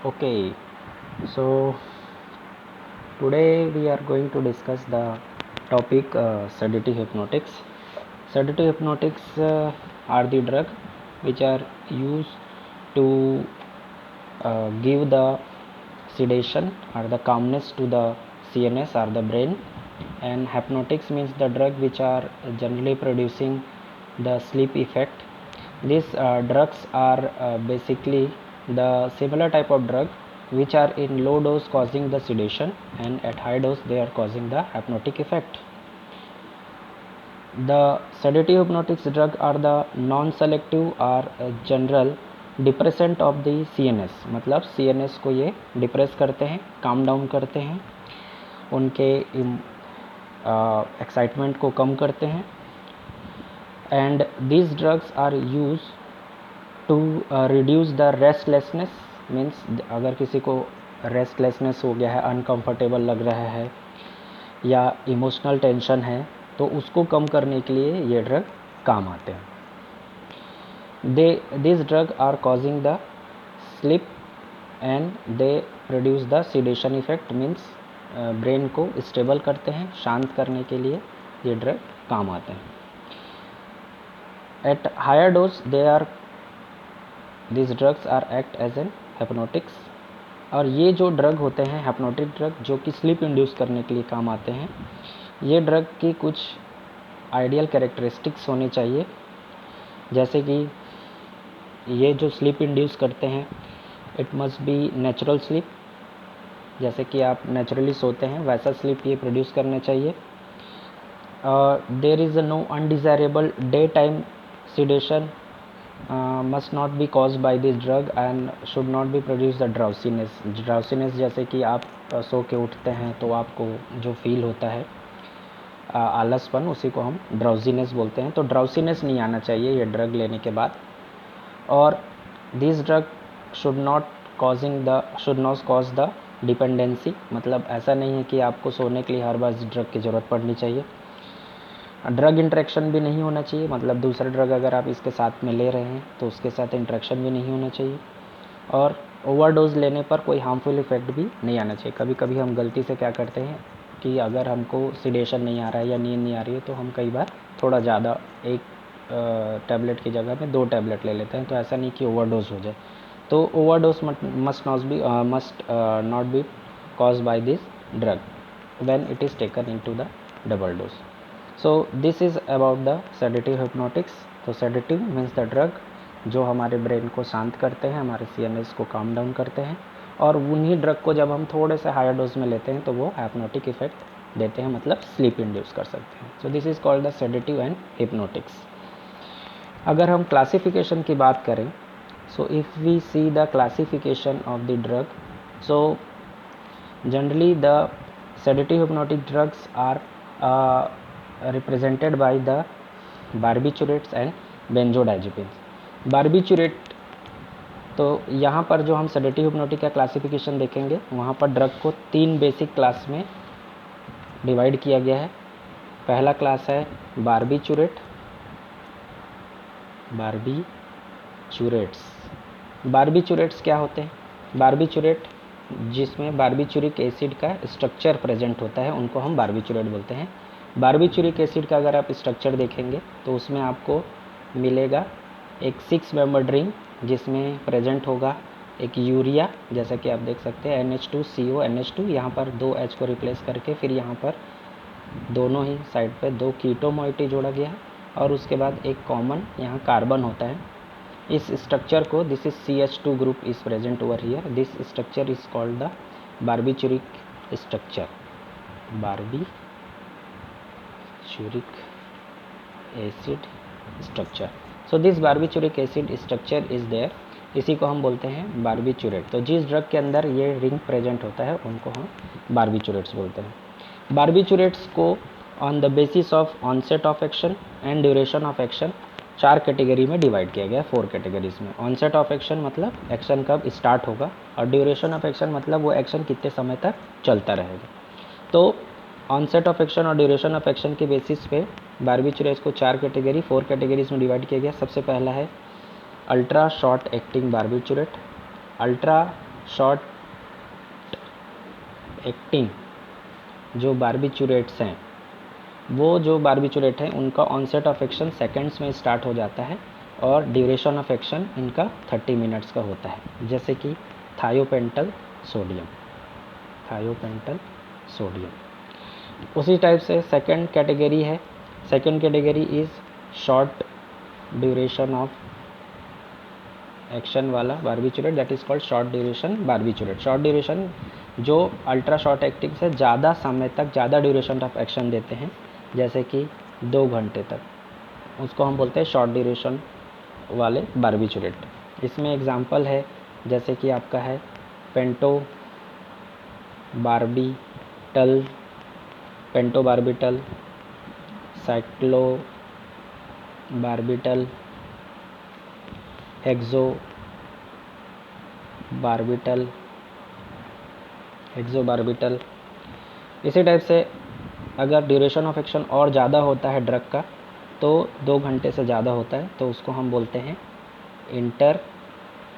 Okay, so today we are going to discuss the topic sedative hypnotics. Sedative hypnotics are the drug which are used to give the sedation or the calmness to the CNS or the brain, and hypnotics means the drug which are generally producing the sleep effect. These drugs are basically the similar type of drug which are in low dose causing the sedation, and at high dose they are causing the hypnotic effect. The sedative hypnotics drug are the non-selective or general depressant of the CNS, मतलब CNS को ये depress करते हैं, calm down करते हैं, उनके excitement को कम करते हैं. And these drugs are use to reduce the restlessness. Means अगर किसी को रेस्टलेसनेस हो गया है, अनकंफर्टेबल लग रहा है या इमोशनल टेंशन है, तो उसको कम करने के लिए ये ड्रग काम आते हैं. This drug are causing the sleep and they produce the sedation effect. Means brain को स्टेबल करते हैं, शांत करने के लिए ये ड्रग काम आते हैं. At higher dose these drugs are act as an hypnotics. और ये जो ड्रग होते हैं hypnotic ड्रग जो कि स्लीप इंड्यूस करने के लिए काम आते हैं, ये ड्रग की कुछ आइडियल कैरेक्टरिस्टिक्स होनी चाहिए. जैसे कि ये जो स्लीप इंड्यूस करते हैं, it must be natural sleep. जैसे कि आप नेचुरली सोते हैं वैसा स्लीप ये प्रोड्यूस करना चाहिए. There is no undesirable day time sedation must not be caused by this drug and should not be produce the drowsiness. जैसे कि आप सो के उठते हैं तो आपको जो फील होता है आलसपन, उसी को हम ड्राउजीनेस बोलते हैं. तो ड्राउसीनेस नहीं आना चाहिए ये ड्रग लेने के बाद. और this drug should not cause the dependency. मतलब ऐसा नहीं है कि आपको सोने के लिए हर बार इस ड्रग की ज़रूरत पड़नी चाहिए. ड्रग इंटरेक्शन भी नहीं होना चाहिए. मतलब दूसरा ड्रग अगर आप इसके साथ में ले रहे हैं तो उसके साथ इंटरेक्शन भी नहीं होना चाहिए. और ओवरडोज लेने पर कोई हार्मफुल इफेक्ट भी नहीं आना चाहिए. कभी कभी हम गलती से क्या करते हैं कि अगर हमको सिडेशन नहीं आ रहा है या नींद नहीं आ रही है तो हम कई बार थोड़ा ज़्यादा एक टैबलेट की जगह में 2 टैबलेट ले लेते हैं. तो ऐसा नहीं कि ओवरडोज हो जाए. तो overdose must not be cause by this drug when it is taken into the double dose. So this is about the sedative hypnotics. तो sedative means the drug जो हमारे ब्रेन को शांत करते हैं, हमारे CNS को काम डाउन करते हैं. और उन्हीं ड्रग को जब हम थोड़े से हायर डोज में लेते हैं तो वो hypnotic इफेक्ट देते हैं, मतलब स्लीप इंड्यूस कर सकते हैं. So this is called the sedative and hypnotics. अगर हम क्लासिफिकेशन की बात करें, so if we see the classification of the drug, so generally the sedative hypnotic drugs are represented by the barbiturates and benzodiazepines. Barbiturate, तो यहाँ पर जो हम सेडेटिव हिप्नोटिक का क्लासिफिकेशन देखेंगे वहाँ पर ड्रग को 3 बेसिक क्लास में डिवाइड किया गया है. पहला क्लास है बारबिचुरेट्स क्या होते हैं? बारबिचुरेट जिसमें बारबिचुरिक एसिड का स्ट्रक्चर प्रेजेंट होता है उनको हम बारबिचुरेट बोलते हैं. बारबिचुरिक एसिड का अगर आप स्ट्रक्चर देखेंगे तो उसमें आपको मिलेगा एक 6 मेंबर रिंग जिसमें प्रेजेंट होगा एक यूरिया, जैसा कि आप देख सकते हैं NH2CO NH2. यहाँ पर 2 H को रिप्लेस करके फिर यहाँ पर दोनों ही साइड पे 2 कीटो मोइटी जोड़ा गया है. और उसके बाद एक कॉमन यहाँ कार्बन होता है. इस स्ट्रक्चर को, this is CH2 group is present over here. This structure is called the barbituric structure. Barbituric acid structure. So this barbituric acid structure is there. इसी को हम बोलते हैं बारबिचुरेट. तो जिस ड्रग के अंदर ये रिंग प्रेजेंट होता है उनको हम बारबिचुरेट्स बोलते हैं. बारबिचुरेट्स को on the basis of onset of action and duration of action 4 category में डिवाइड किया गया है, 4 कैटेगरीज में. ऑनसेट ऑफ एक्शन मतलब एक्शन कब स्टार्ट होगा, और ड्यूरेशन ऑफ एक्शन मतलब वो एक्शन कितने समय तक चलता रहेगा. तो ऑनसेट ऑफ एक्शन और ड्यूरेशन ऑफ एक्शन के बेसिस पे बारबिचुरेट्स को 4 कैटेगरीज में डिवाइड किया गया. सबसे पहला है ultra short acting barbiturate. Ultra short acting जो बारबिचुरेट्स हैं, वो जो बारबिचुरेट हैं उनका ऑनसेट ऑफ एक्शन सेकेंड्स में स्टार्ट हो जाता है और ड्यूरेशन ऑफ एक्शन इनका 30 मिनट्स का होता है, जैसे कि थायोपेंटल सोडियम। उसी टाइप से सेकंड कैटेगरी है, second category is short duration of action वाला barbiturate, that is called short duration barbiturate. Short duration जो अल्ट्रा शॉर्ट एक्टिंग से ज़्यादा समय तक ज़्यादा ड्यूरेशन ऑफ एक्शन देते हैं, जैसे कि 2 घंटे तक, उसको हम बोलते हैं शॉर्ट ड्यूरेशन वाले बारबिचुरेट। इसमें एग्जांपल है जैसे कि आपका है पेंटोबार्बिटल, साइक्लोबार्बिटल, हेक्सोबार्बिटल। इसी टाइप से अगर ड्यूरेशन ऑफ एक्शन और ज़्यादा होता है ड्रग का, तो 2 घंटे से ज़्यादा होता है, तो उसको हम बोलते हैं intermediate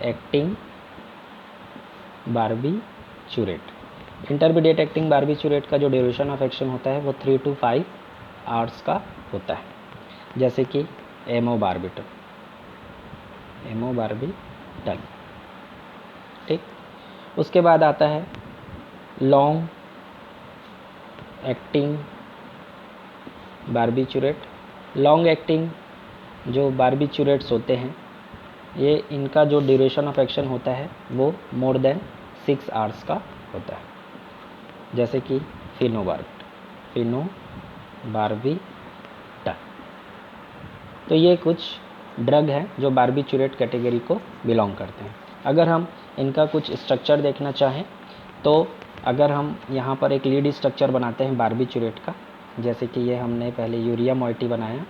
acting barbiturate. Intermediate acting barbiturate का जो ड्यूरेशन ऑफ एक्शन होता है वो 3 to 5 आवर्स का होता है, जैसे कि एमोबार्बिटल। ठीक। उसके बाद आता है long acting barbiturate. Long acting जो बारबिचुरेट्स होते हैं, ये इनका जो ड्यूरेशन ऑफ एक्शन होता है वो मोर देन 6 आवर्स का होता है, जैसे कि फिनोबार्बिटल। तो ये कुछ ड्रग हैं जो बारबिचुरेट कैटेगरी को बिलोंग करते हैं। अगर हम इनका कुछ स्ट्रक्चर देखना चाहें, तो अगर हम यहाँ पर एक लीड स्ट्रक्चर बनाते हैं बारबिचुरेट का, जैसे कि ये हमने पहले यूरिया मॉइटी बनाया,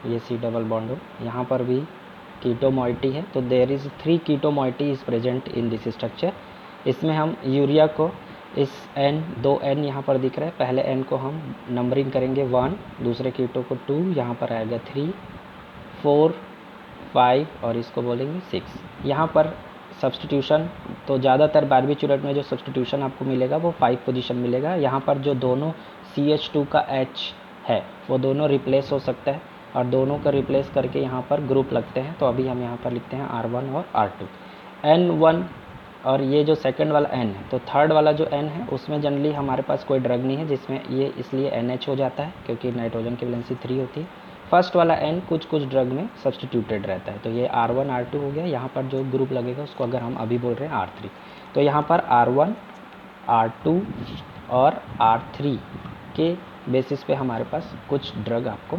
ये C डबल बॉन्ड हो, यहाँ पर भी कीटो मॉइटी है, तो there is 3 keto moiety is present in this structure. इसमें हम यूरिया को इस दो N यहाँ पर दिख रहा है, पहले N को हम नंबरिंग करेंगे 1, दूसरे कीटो को 2, यहाँ पर आएगा 3, 4, 5 और इसको बोलेंगे 6। यहाँ पर सब्सटीट्यूशन, तो ज़्यादातर बारबिचुरेट में जो सब्सटीट्यूशन आपको मिलेगा वो 5 पोजीशन मिलेगा। यहाँ पर जो दोनों CH2 का H है वो दोनों रिप्लेस हो सकता है, और दोनों का रिप्लेस करके यहाँ पर ग्रुप लगते हैं। तो अभी हम यहाँ पर लिखते हैं R1 और R2। N1 और ये जो सेकंड वाला N है, तो थर्ड वाला जो N है उसमें जनरली हमारे पास कोई ड्रग नहीं है, जिसमें ये इसलिए NH हो जाता है क्योंकि नाइट्रोजन की वैलेंसी 3 होती है। फर्स्ट वाला N कुछ ड्रग में सब्सटीट्यूटेड रहता है, तो ये R1 R2 हो गया। यहाँ पर जो ग्रुप लगेगा उसको अगर हम अभी बोल रहे हैं R3, तो यहाँ पर R1 R2 और R3 के बेसिस पे हमारे पास कुछ ड्रग आपको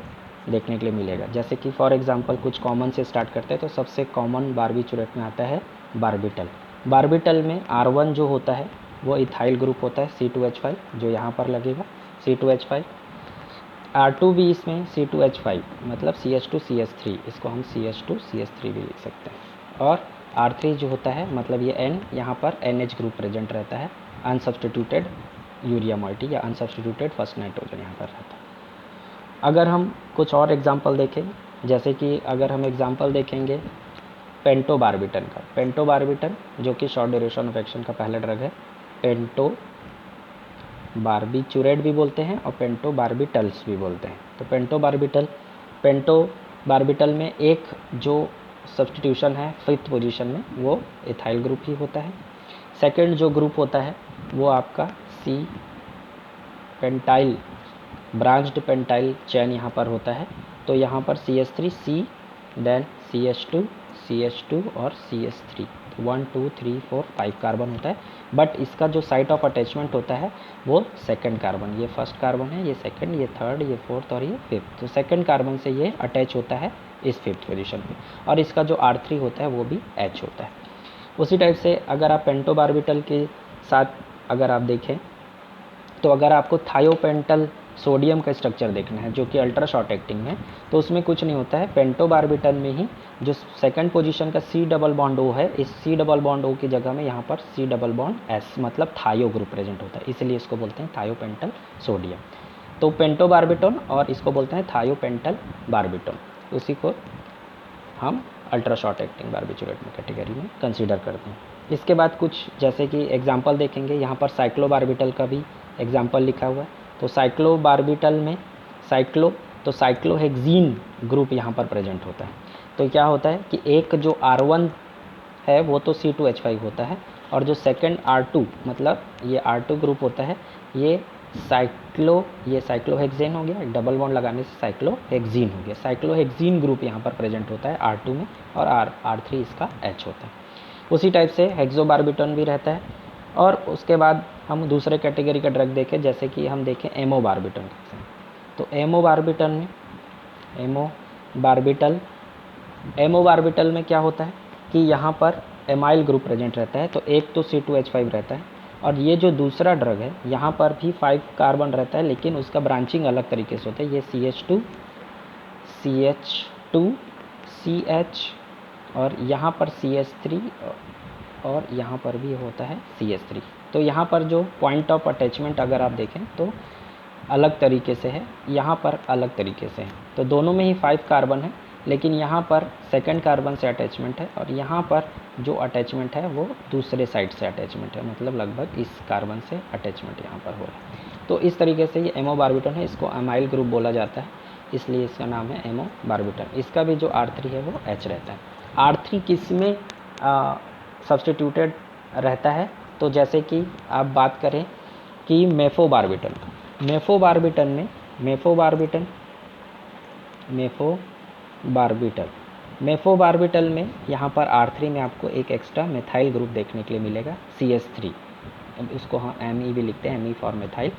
देखने के लिए मिलेगा। जैसे कि फॉर एग्जांपल कुछ कॉमन से स्टार्ट करते हैं, तो सबसे कॉमन बारबिचुरेट में आता है बारबिटल। बारबिटल में R1 जो होता है वो इथाइल ग्रुप होता है C2H5, जो यहाँ पर लगेगा C2H5। R2 भी इसमें C2H5 मतलब CH2CH3, इसको हम CH2CH3 भी लिख सकते हैं। और R3 जो होता है मतलब ये N, यहाँ पर NH ग्रुप प्रेजेंट रहता है, अनसब्स्टिट्यूटेड यूरिया मॉइटी या अनसब्स्टिट्यूटेड फर्स्ट नाइट्रोजन यहाँ पर रहता है। अगर हम कुछ और एग्जांपल देखें, जैसे कि अगर हम एग्जांपल देखेंगे पेंटोबार्बिटल का, पेंटोबार्बिटल जो कि शॉर्ट ड्यूरेशन ऑफ एक्शन का पहला ड्रग है। पेंटोबार्बिचुरेट भी बोलते हैं और पेंटोबार्बिटल्स भी बोलते हैं। तो पेंटोबार्बिटल में एक जो सब्स्टिट्यूशन है 5th पोजीशन में, वो इथाइल ग्रुप ही होता है। सेकंड जो ग्रुप होता है वो आपका C पेंटाइल, ब्रांच्ड पेंटाइल चैन यहाँ पर होता है। तो यहाँ पर CH3 C, then CH2 CH2 और CH3, 1 2 3 4 5 कार्बन होता है। बट इसका जो साइट ऑफ अटैचमेंट होता है वो सेकंड कार्बन, ये फर्स्ट कार्बन है, ये सेकंड, ये थर्ड, ये फोर्थ और ये फिफ्थ। तो सेकंड कार्बन से ये अटैच होता है इस 5th पोजीशन पे, और इसका जो R3 होता है वो भी H होता है। उसी टाइप से अगर आप पेंटोबार्बिटल के साथ अगर आप देखें, तो अगर आपको थायोपेंटल सोडियम का स्ट्रक्चर देखना है जो कि अल्ट्रा शॉर्ट एक्टिंग है, तो उसमें कुछ नहीं होता है। पेंटोबार्बिटल में ही जो सेकंड पोजीशन का C डबल बॉन्ड O है, इस C डबल बॉन्ड O की जगह में यहाँ पर C डबल बॉन्ड S मतलब थायो ग्रुप प्रेजेंट होता है, इसलिए इसको बोलते हैं थायोपेंटल सोडियम। तो पेंटोबार्बिटोन और इसको बोलते हैं थायोपेंटल बार्बिटोन, उसी को हम अल्ट्रा शॉर्ट एक्टिंग बारबिचुरेट में कैटेगरी में कंसीडर करते हैं। इसके बाद कुछ जैसे कि एग्जांपल देखेंगे, यहाँ पर साइक्लोबारबिटल का भी एग्जांपल लिखा हुआ है। तो साइक्लोबारबिटल में साइक्लोहेक्सीन ग्रुप यहाँ पर प्रेजेंट होता है। तो क्या होता है कि एक जो R1 है वो तो C2H5 होता है, और जो सेकंड R2 मतलब ये R2 ग्रुप होता है, ये साइक्लोहेक्सेन हो गया, डबल बॉन्ड लगाने से साइक्लोहेक्सीन हो गया। साइक्लोहेक्सीन ग्रुप यहाँ पर प्रेजेंट होता है R2 में, और R3 इसका H होता है। उसी टाइप से हेक्सोबारबिटन भी रहता है। और उसके बाद हम दूसरे कैटेगरी का ड्रग देखें, जैसे कि हम देखें एमोबारबिटन। तो एमोबारबिटल में क्या होता है कि यहाँ पर एमाइल ग्रुप प्रेजेंट रहता है। तो एक तो C2H5 रहता है, और ये जो दूसरा ड्रग है यहाँ पर भी 5 कार्बन रहता है, लेकिन उसका ब्रांचिंग अलग तरीके से होता है। ये CH2 CH और यहाँ पर CH3 और यहाँ पर भी होता है CH3। तो यहाँ पर जो पॉइंट ऑफ अटैचमेंट अगर आप देखें तो अलग तरीके से है, यहाँ पर अलग तरीके से है। तो दोनों में ही 5 कार्बन है, लेकिन यहाँ पर सेकंड कार्बन से अटैचमेंट है, और यहाँ पर जो अटैचमेंट है वो दूसरे साइड से अटैचमेंट है, मतलब लगभग इस कार्बन से अटैचमेंट यहाँ पर हो रहा है। तो इस तरीके से ये एमोबारबिटन है, इसको अमाइल ग्रुप बोला जाता है, इसलिए इसका नाम है एमोबारबिटन। इसका भी जो R3 है वो H रहता है। R3 किस में सब्सटीट्यूटेड रहता है? तो जैसे कि आप बात करें कि मेफोबारबिटन में यहाँ पर R3 में आपको एक एक्स्ट्रा मेथाइल ग्रुप देखने के लिए मिलेगा, CH3। इसको हम Me भी लिखते हैं, Me फॉर मेथाइल।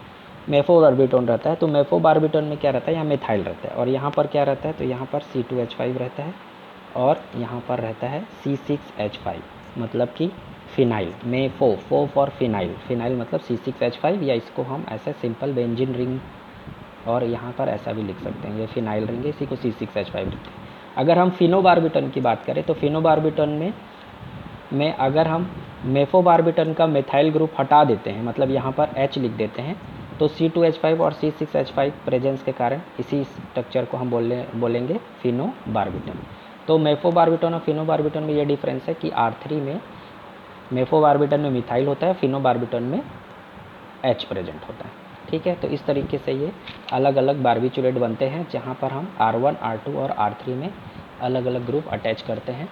मेफोबारबिटन रहता है। तो मेफोबारबिटन में क्या रहता है? यहाँ मेथाइल रहता है, और यहाँ पर क्या रहता है? तो यहाँ पर C2H5 रहता है, और यहाँ पर रहता है C6H5, मतलब कि फिनाइल। मेफो फॉर फिनाइल मतलब C6H5, या इसको हम ऐसे सिंपल बेंजीन रिंग, और यहाँ पर ऐसा भी लिख सकते हैं, ये फिनाइल रिंग है, इसी को C6H5 लिखते हैं। अगर हम फिनोबारबिटन की बात करें तो फिनोबारबिटन में अगर हम मेफोबारबिटन का मेथाइल ग्रुप हटा देते हैं, मतलब यहाँ पर H लिख देते हैं, तो C2H5 और C6H5 प्रेजेंस के कारण इसी स्ट्रक्चर को हम बोलेंगे फिनोबारबिटन। तो मेफोबारबिटन और फिनोबारबिटन में ये डिफरेंस है कि R3 में मेफोबारबिटन में मिथाइल होता है, फिनोबारबिटन में H प्रेजेंट होता है। ठीक है, तो इस तरीके से ये अलग अलग बारबिचुरेट बनते हैं, जहाँ पर हम R1, R2 और R3 में अलग अलग ग्रुप अटैच करते हैं,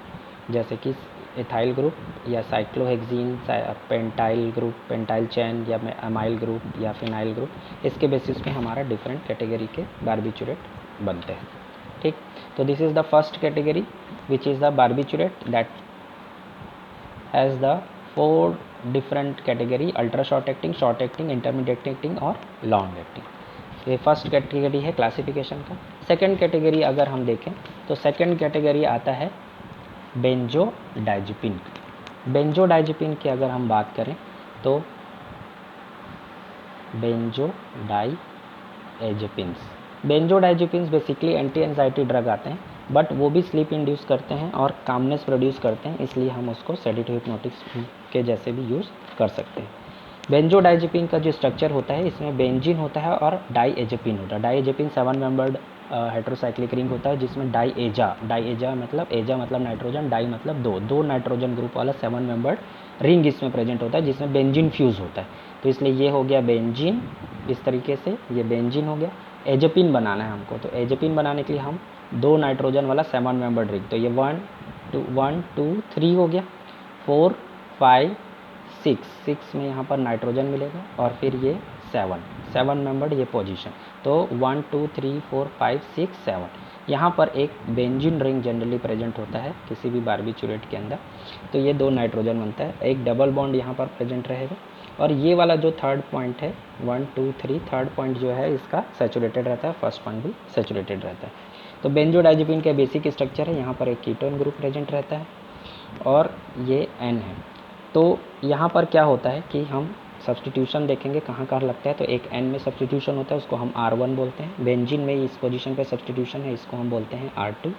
जैसे कि एथाइल ग्रुप या साइक्लोहेक्सीन, पेंटाइल ग्रुप, पेंटाइल चैन, या अमाइल ग्रुप या फिनाइल ग्रुप। इसके बेसिस पे हमारा डिफरेंट कैटेगरी के बारबिचुरेट बनते हैं। ठीक, तो this is the first category which is the barbiturate that has the 4 different category: ultra short acting, intermediate acting और लॉन्ग एक्टिंग। ये फर्स्ट कैटेगरी है क्लासिफिकेशन का। सेकंड कैटेगरी अगर हम देखें तो सेकंड कैटेगरी आता है बेंजोडाइज़ेपिन। बेंजोडाइज़ेपिन की अगर हम बात करें तो बेंजोडाइज़ेपिन्स बेसिकली एंटी एंजाइटी ड्रग आते हैं, बट वो भी स्लीप इंड्यूस करते हैं और कामनेस प्रोड्यूस करते हैं, इसलिए हम उसको सेडेटिव हिप्नोटिक्स के जैसे भी यूज़ कर सकते हैं। बेंजोडाइज़ेपिन का जो स्ट्रक्चर होता है, इसमें बेंजीन होता है और डाइएजेपिन होता है। डाइएजेपिन 7 मेंबर्ड हेट्रोसाइक्लिक रिंग होता है, जिसमें डाइएजा मतलब एजा मतलब नाइट्रोजन, डाई मतलब दो नाइट्रोजन ग्रुप वाला 7 मेंबर्ड रिंग इसमें प्रेजेंट होता है, जिसमें बेंजीन फ्यूज़ होता है। तो इसलिए ये हो गया बेंजीन, इस तरीके से ये बेंजीन हो गया। एजेपिन बनाना है हमको, तो एजेपिन बनाने के लिए हम 2 नाइट्रोजन वाला 7 मेंबर्ड रिंग, तो ये 1 2 3 हो गया, 4 5 6 में यहाँ पर नाइट्रोजन मिलेगा, और फिर ये 7 मेंबर्ड ये पोजीशन। तो 1 2 3 4 5 6 7 यहाँ पर एक बेंजीन रिंग जनरली प्रेजेंट होता है किसी भी बारबिचुरेट के अंदर। तो ये 2 नाइट्रोजन बनता है, एक डबल बॉन्ड यहाँ पर प्रेजेंट रहेगा, और ये वाला जो थर्ड पॉइंट है 1 2 3 थर्ड पॉइंट जो है इसका सैचुरेटेड रहता है, फर्स्ट पॉइंट भी सैचुरेटेड रहता है। तो बेंजोडाइज़ेपिन का बेसिक स्ट्रक्चर है, यहाँ पर एक कीटोन ग्रुप प्रेजेंट रहता है, और ये N है। तो यहाँ पर क्या होता है कि हम सब्सटीट्यूशन देखेंगे कहाँ कहाँ लगता है, तो एक N में सब्सटीट्यूशन होता है, उसको हम R1 बोलते हैं। बेंजीन में इस पोजीशन पे सब्सटीट्यूशन है, इसको हम बोलते हैं R2।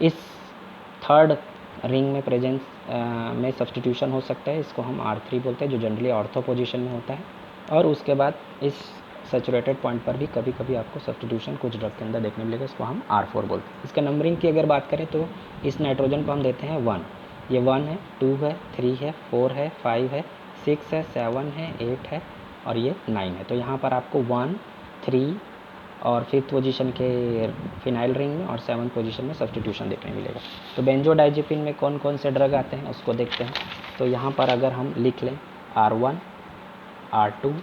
इस थर्ड रिंग में प्रेजेंस में सब्सटीट्यूशन हो सकता है, इसको हम R3 बोलते हैं, जो जनरली ऑर्थो पोजीशन में होता है। और उसके बाद इस सैचुरेटेड पॉइंट पर भी कभी कभी आपको सब्स्टिट्यूशन कुछ ड्रग के अंदर देखने मिलेगा, इसको हम R4 बोलते हैं। इसका नंबरिंग की अगर बात करें तो इस नाइट्रोजन को हम देते हैं 1, ये 1 है, 2 है, 3 है, 4 है, 5 है, 6 है, 7 है, 8 है और ये 9 है। तो यहाँ पर आपको 1, 3 और 5th पोजीशन के फिनाइल रिंग में और 7th पोजीशन में सब्स्टिट्यूशन देखने मिलेगा। तो बेंजोडाइजेपिन में कौन कौन से ड्रग आते हैं उसको देखते हैं। तो यहाँ पर अगर हम लिख लें R1, R2,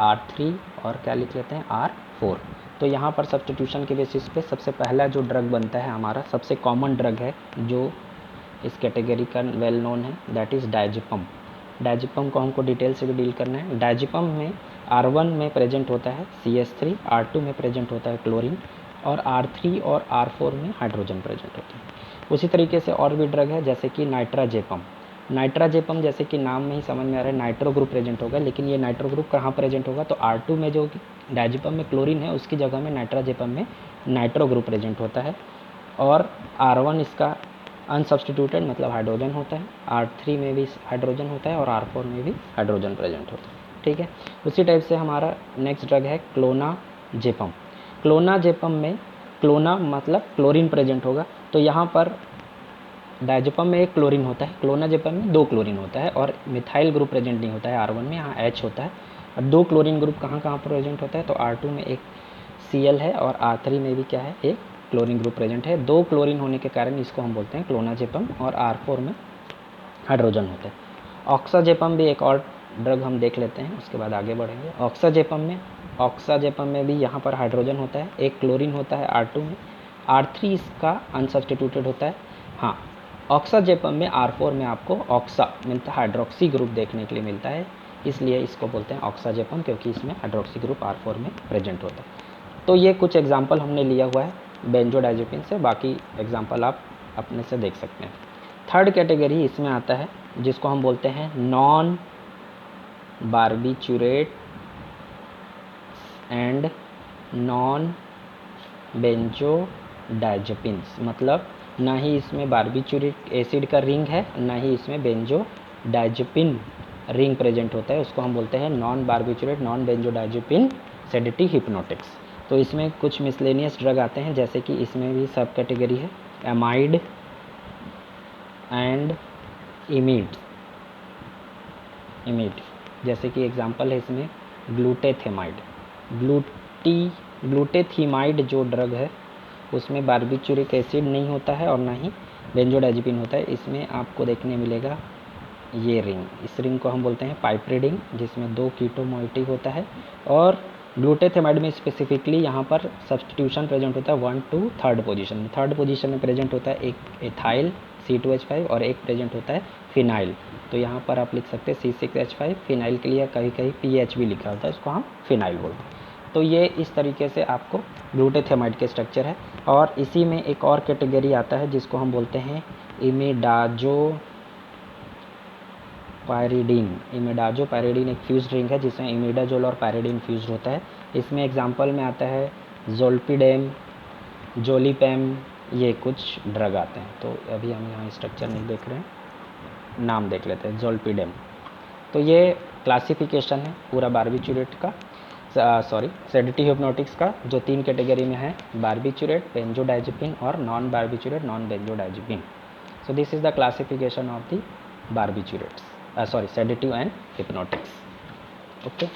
R3 और क्या लिख लेते हैं R4। तो यहाँ पर सब्स्टिट्यूशन के बेसिस पे सबसे पहला जो ड्रग बनता है हमारा, सबसे कॉमन ड्रग है जो इस कैटेगरी का वेल नोन है, दैट इज़ डायजेपम। डायजेपम को हमको डिटेल से भी डील करना है। डायजेपम में R1 में प्रेजेंट होता है CH3, R2 में प्रेजेंट होता है क्लोरीन और R3 और R4 में हाइड्रोजन प्रेजेंट होता है। उसी तरीके से और भी ड्रग है जैसे कि नाइट्राजेपम। नाइट्राजेपम जैसे कि नाम में ही समझ में आ रहा है नाइट्रो ग्रुप प्रेजेंट होगा, लेकिन ये नाइट्रो ग्रुप कहाँ प्रेजेंट होगा, तो R2 में जो डायजेपम में क्लोरीन है उसकी जगह में नाइट्राजेपम में नाइट्रो ग्रुप प्रेजेंट होता है और R1 इसका अनसब्स्टिट्यूटेड मतलब हाइड्रोजन होता है, R3 में भी हाइड्रोजन होता है और R4 में भी हाइड्रोजन प्रेजेंट होता है। ठीक है, उसी टाइप से हमारा नेक्स्ट ड्रग है क्लोनाजेपम। क्लोनाजेपम में क्लोना मतलब क्लोरीन प्रेजेंट होगा, तो यहाँ पर डायजेपम में एक क्लोरीन होता है, क्लोनाजेपम में 2 क्लोरीन होता है और मिथाइल ग्रुप प्रेजेंट नहीं होता है R1 में, यहाँ H होता है। और 2 क्लोरीन ग्रुप कहाँ कहाँ प्रेजेंट होता है, तो R2 में एक Cl है और R3 में भी क्या है, एक क्लोरीन ग्रुप प्रेजेंट है। 2 क्लोरीन होने के कारण इसको हम बोलते हैं क्लोनाजेपम और R4 में हाइड्रोजन होता है। ऑक्साजेपम भी एक और ड्रग हम देख लेते हैं, उसके बाद आगे बढ़ेंगे। ऑक्साजेपम में भी यहाँ पर हाइड्रोजन होता है, एक क्लोरीन होता है R2 में, R3 इसका अनसब्स्टिट्यूटेड होता है। हाँ, ऑक्साजेपम में R4 में आपको ऑक्सा मिलता है, हाइड्रोक्सी ग्रुप देखने के लिए मिलता है, इसलिए इसको बोलते हैं ऑक्साजेपम क्योंकि इसमें हाइड्रोक्सी ग्रुप R4 में प्रेजेंट होता है। तो ये कुछ एग्जाम्पल हमने लिया हुआ है बेंजोडाइजेपिन से, बाकी एग्जाम्पल आप अपने से देख सकते हैं। थर्ड कैटेगरी इसमें आता है जिसको हम बोलते हैं non barbiturate and non benzodiazepines, मतलब ना ही इसमें बार्बिचुरिक एसिड का रिंग है, ना ही इसमें बेंजोडाइजेपिन रिंग प्रेजेंट होता है, उसको हम बोलते हैं non barbiturate non benzodiazepine sedative hypnotics. तो इसमें कुछ मिसलेनियस ड्रग आते हैं, जैसे कि इसमें भी सब कैटेगरी है एमाइड एंड इमिड। जैसे कि एग्जांपल है इसमें ग्लूटेथेमाइड। ग्लूटेथीमाइड जो ड्रग है उसमें बार्बिचुरिक एसिड नहीं होता है और ना ही बेंजोडाइजेपिन होता है। इसमें आपको देखने मिलेगा ये रिंग, इस रिंग को हम बोलते हैं पाइपरिडिन, जिसमें 2 कीटो मोइटी होता है। और ग्लूटेथेमाइड में स्पेसिफिकली यहाँ पर सब्स्टिट्यूशन प्रेजेंट होता है 1 to 3rd पोजीशन में। 3rd पोजीशन में प्रेजेंट होता है एक एथाइल C2H5 और एक प्रेजेंट होता है फिनाइल। तो यहाँ पर आप लिख सकते हैं C6H5, फिनाइल के लिए कहीं कहीं PH भी लिखा होता है, इसको हम फिनाइल बोलते हैं। तो ये इस तरीके से आपको ग्लूटेथेमाइड के स्ट्रक्चर है। और इसी में एक और कैटेगरी आता है जिसको हम बोलते हैं इमिडाजोपायरिडीन एक फ्यूज रिंग है जिसमें इमिडाजोल और पायरिडीन फ्यूज होता है। इसमें एग्जांपल में आता है जोल्पिडेम, जोलीपैम, ये कुछ ड्रग आते हैं। तो अभी हम यहाँ स्ट्रक्चर नहीं देख रहे हैं, नाम देख लेते हैं जोल्पिडेम। तो ये क्लासिफिकेशन है पूरा बार्बिचुरेट का, सेडेटिव हिप्नोटिक्स का, जो 3 कैटेगरी में है, बार्बिचुरेट, बेंजोडाइजेपिन और non barbiturate non benzodiazepine. So this is the classification of the barbiturates, sedative and hypnotics. Okay.